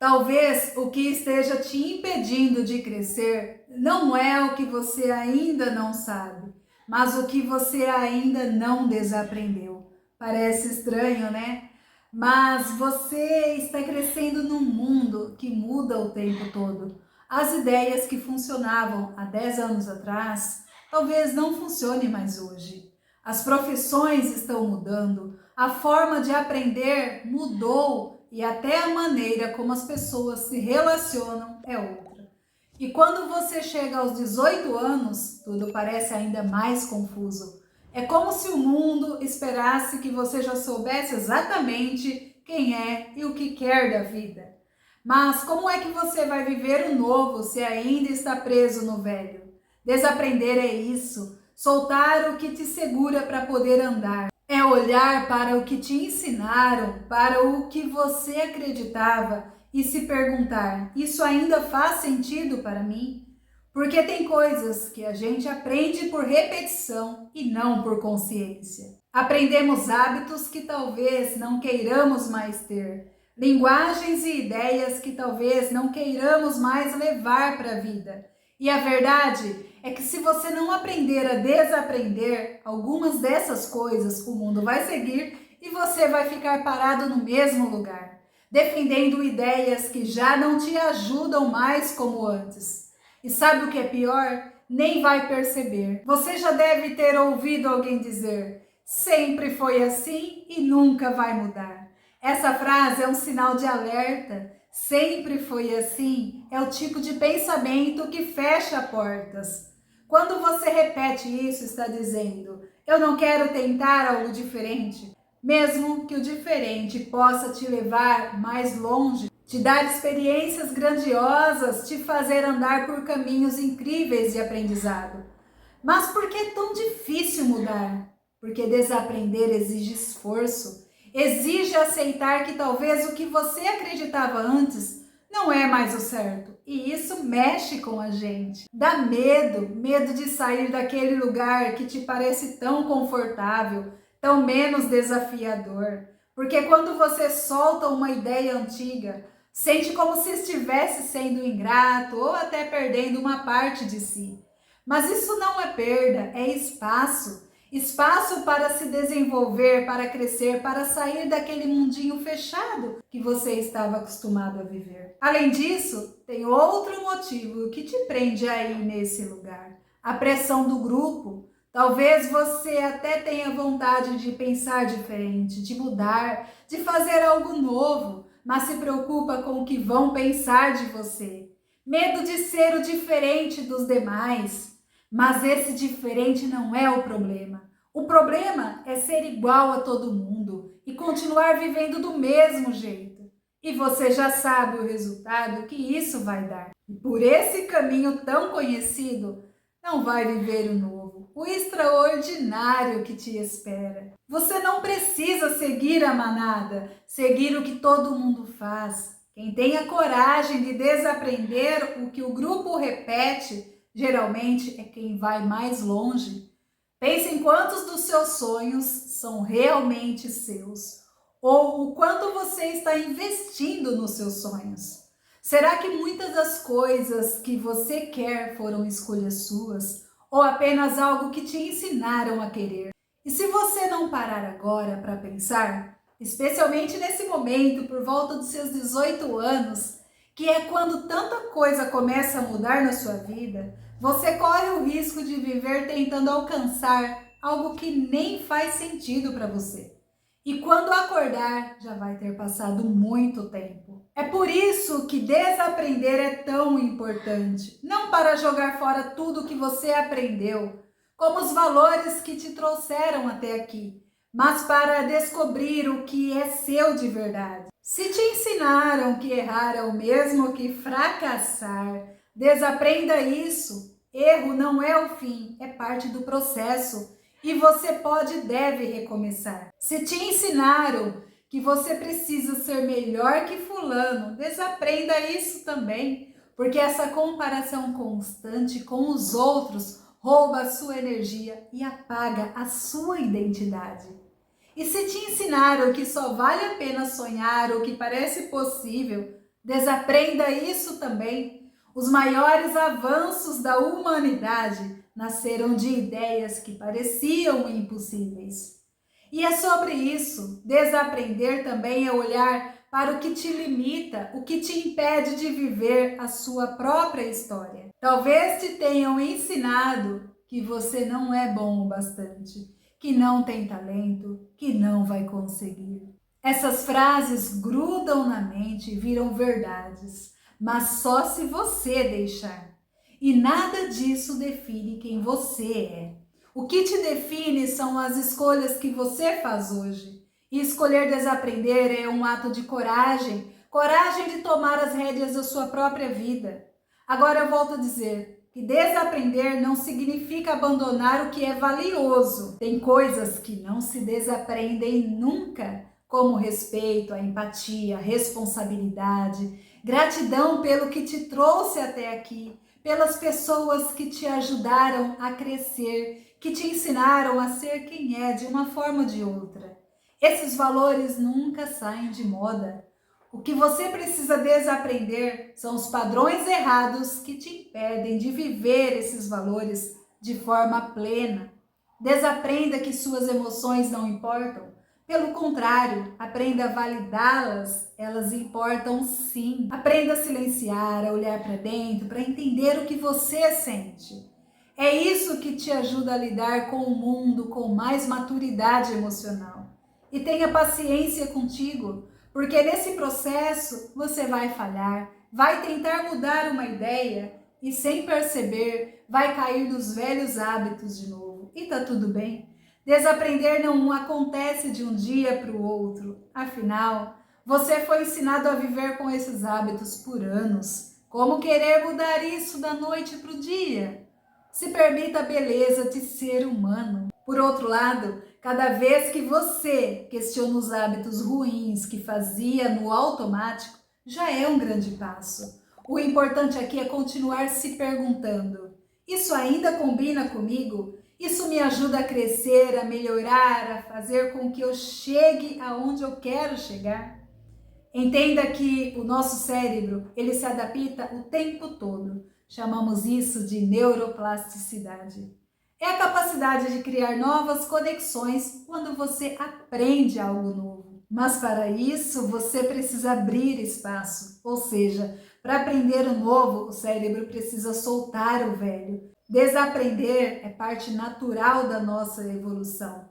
Talvez o que esteja te impedindo de crescer não é o que você ainda não sabe, mas o que você ainda não desaprendeu. Parece estranho, né? Mas você está crescendo num mundo que muda o tempo todo. As ideias que funcionavam há 10 anos atrás, talvez não funcionem mais hoje. As profissões estão mudando, a forma de aprender mudou e até a maneira como as pessoas se relacionam é outra. E quando você chega aos 18 anos, tudo parece ainda mais confuso. É como se o mundo esperasse que você já soubesse exatamente quem é e o que quer da vida. Mas como é que você vai viver o novo se ainda está preso no velho? Desaprender é isso, soltar o que te segura para poder andar. É olhar para o que te ensinaram, para o que você acreditava e se perguntar: isso ainda faz sentido para mim? Porque tem coisas que a gente aprende por repetição e não por consciência. Aprendemos hábitos que talvez não queiramos mais ter, linguagens e ideias que talvez não queiramos mais levar para a vida. E a verdade é que se você não aprender a desaprender algumas dessas coisas, o mundo vai seguir e você vai ficar parado no mesmo lugar, defendendo ideias que já não te ajudam mais como antes. E sabe o que é pior? Nem vai perceber. Você já deve ter ouvido alguém dizer: sempre foi assim e nunca vai mudar. Essa frase é um sinal de alerta. Sempre foi assim é o tipo de pensamento que fecha portas. Quando você repete isso, está dizendo: eu não quero tentar algo diferente. Mesmo que o diferente possa te levar mais longe, te dar experiências grandiosas, te fazer andar por caminhos incríveis de aprendizado. Mas por que é tão difícil mudar? Porque desaprender exige esforço, exige aceitar que talvez o que você acreditava antes não é mais o certo. E isso mexe com a gente. Dá medo, medo de sair daquele lugar que te parece tão confortável, tão menos desafiador. Porque quando você solta uma ideia antiga, sente como se estivesse sendo ingrato ou até perdendo uma parte de si. Mas isso não é perda, é espaço. Espaço para se desenvolver, para crescer, para sair daquele mundinho fechado que você estava acostumado a viver. Além disso, tem outro motivo que te prende aí nesse lugar: a pressão do grupo. Talvez você até tenha vontade de pensar diferente, de mudar, de fazer algo novo, mas se preocupa com o que vão pensar de você. Medo de ser o diferente dos demais. Mas esse diferente não é o problema. O problema é ser igual a todo mundo e continuar vivendo do mesmo jeito. E você já sabe o resultado que isso vai dar. E por esse caminho tão conhecido, não vai viver o novo, o extraordinário que te espera. Você não precisa seguir a manada, seguir o que todo mundo faz. Quem tem a coragem de desaprender o que o grupo repete, geralmente é quem vai mais longe. Pense em quantos dos seus sonhos são realmente seus, ou o quanto você está investindo nos seus sonhos. Será que muitas das coisas que você quer foram escolhas suas, ou apenas algo que te ensinaram a querer? E se você não parar agora para pensar, especialmente nesse momento, por volta dos seus 18 anos, que é quando tanta coisa começa a mudar na sua vida, você corre o risco de viver tentando alcançar algo que nem faz sentido para você. E quando acordar, já vai ter passado muito tempo. É por isso que desaprender é tão importante. Não para jogar fora tudo que você aprendeu, como os valores que te trouxeram até aqui, mas para descobrir o que é seu de verdade. Se te ensinaram que errar é o mesmo que fracassar, desaprenda isso. Erro não é o fim, é parte do processo e você pode e deve recomeçar. Se te ensinaram que você precisa ser melhor que fulano, desaprenda isso também, porque essa comparação constante com os outros rouba a sua energia e apaga a sua identidade. E se te ensinaram que só vale a pena sonhar o que parece possível, Desaprenda isso também. Os maiores avanços da humanidade nasceram de ideias que pareciam impossíveis. E é sobre isso. Desaprender também é olhar para o que te limita, o que te impede de viver a sua própria história. Talvez te tenham ensinado que você não é bom o bastante, que não tem talento, que não vai conseguir. Essas frases grudam na mente e viram verdades, mas só se você deixar. E nada disso define quem você é. O que te define são as escolhas que você faz hoje. E escolher desaprender é um ato de coragem, coragem de tomar as rédeas da sua própria vida. Agora eu volto a dizer que desaprender não significa abandonar o que é valioso. Tem coisas que não se desaprendem nunca, como respeito, a empatia, a responsabilidade, gratidão pelo que te trouxe até aqui, pelas pessoas que te ajudaram a crescer, que te ensinaram a ser quem é de uma forma ou de outra. Esses valores nunca saem de moda. O que você precisa desaprender são os padrões errados que te impedem de viver esses valores de forma plena. Desaprenda que suas emoções não importam. Pelo contrário, aprenda a validá-las, elas importam sim. Aprenda a silenciar, a olhar para dentro, para entender o que você sente. É isso que te ajuda a lidar com o mundo com mais maturidade emocional. E tenha paciência contigo, porque nesse processo você vai falhar, vai tentar mudar uma ideia e sem perceber vai cair nos velhos hábitos de novo. E tá tudo bem. Desaprender não acontece de um dia para o outro. Afinal, você foi ensinado a viver com esses hábitos por anos. Como querer mudar isso da noite para o dia? Se permita a beleza de ser humano. Por outro lado, cada vez que você questiona os hábitos ruins que fazia no automático, já é um grande passo. O importante aqui é continuar se perguntando: isso ainda combina comigo? Isso me ajuda a crescer, a melhorar, a fazer com que eu chegue aonde eu quero chegar? Entenda que o nosso cérebro, ele se adapta o tempo todo. Chamamos isso de neuroplasticidade. É a capacidade de criar novas conexões quando você aprende algo novo. Mas para isso, você precisa abrir espaço. Ou seja, para aprender o novo, o cérebro precisa soltar o velho. Desaprender é parte natural da nossa evolução.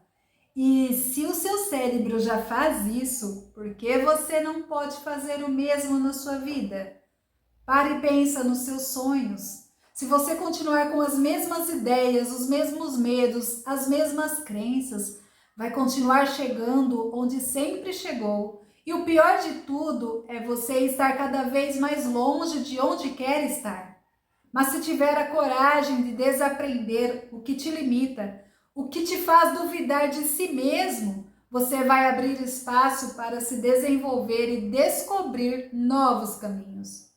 E se o seu cérebro já faz isso, por que você não pode fazer o mesmo na sua vida? Pare e pensa nos seus sonhos. Se você continuar com as mesmas ideias, os mesmos medos, as mesmas crenças, vai continuar chegando onde sempre chegou. E o pior de tudo é você estar cada vez mais longe de onde quer estar. Mas se tiver a coragem de desaprender o que te limita, o que te faz duvidar de si mesmo, você vai abrir espaço para se desenvolver e descobrir novos caminhos.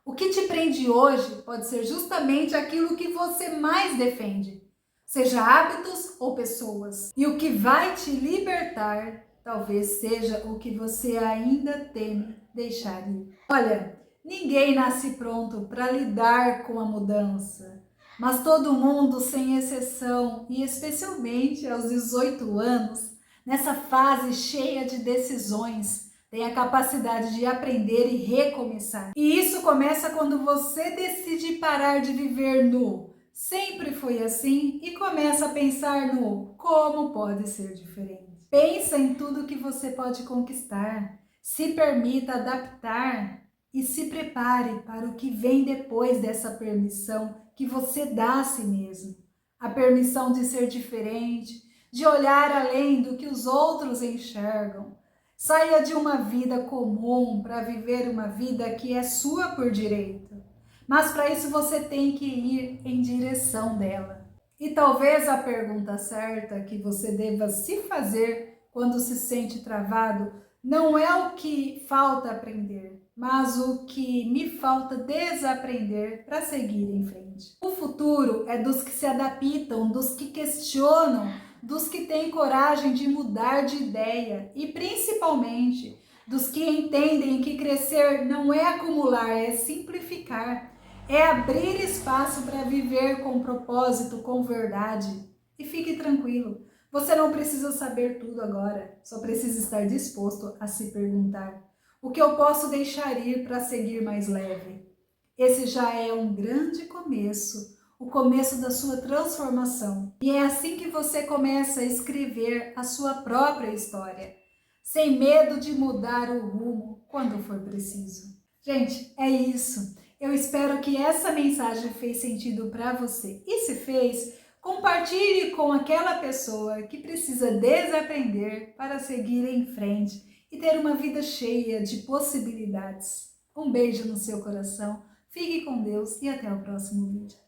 O que te prende hoje pode ser justamente aquilo que você mais defende, seja hábitos ou pessoas. E o que vai te libertar talvez seja o que você ainda teme deixar ir. Olha, ninguém nasce pronto para lidar com a mudança, mas todo mundo, sem exceção, e especialmente aos 18 anos, nessa fase cheia de decisões, tem a capacidade de aprender e recomeçar. E isso começa quando você decide parar de viver no sempre foi assim e começa a pensar no como pode ser diferente. Pensa em tudo que você pode conquistar, se permita adaptar e se prepare para o que vem depois dessa permissão que você dá a si mesmo. A permissão de ser diferente, de olhar além do que os outros enxergam. Saia de uma vida comum para viver uma vida que é sua por direito. Mas para isso você tem que ir em direção dela. E talvez a pergunta certa que você deva se fazer quando se sente travado não é o que falta aprender, mas o que me falta desaprender para seguir em frente. O futuro é dos que se adaptam, dos que questionam, dos que têm coragem de mudar de ideia e principalmente dos que entendem que crescer não é acumular, é simplificar, é abrir espaço para viver com propósito, com verdade. E fique tranquilo, você não precisa saber tudo agora, só precisa estar disposto a se perguntar: o que eu posso deixar ir para seguir mais leve? Esse já é um grande começo, o começo da sua transformação. E é assim que você começa a escrever a sua própria história, sem medo de mudar o rumo quando for preciso. Gente, é isso. Eu espero que essa mensagem fez sentido para você. E se fez, compartilhe com aquela pessoa que precisa desaprender para seguir em frente e ter uma vida cheia de possibilidades. Um beijo no seu coração. Fique com Deus e até o próximo vídeo.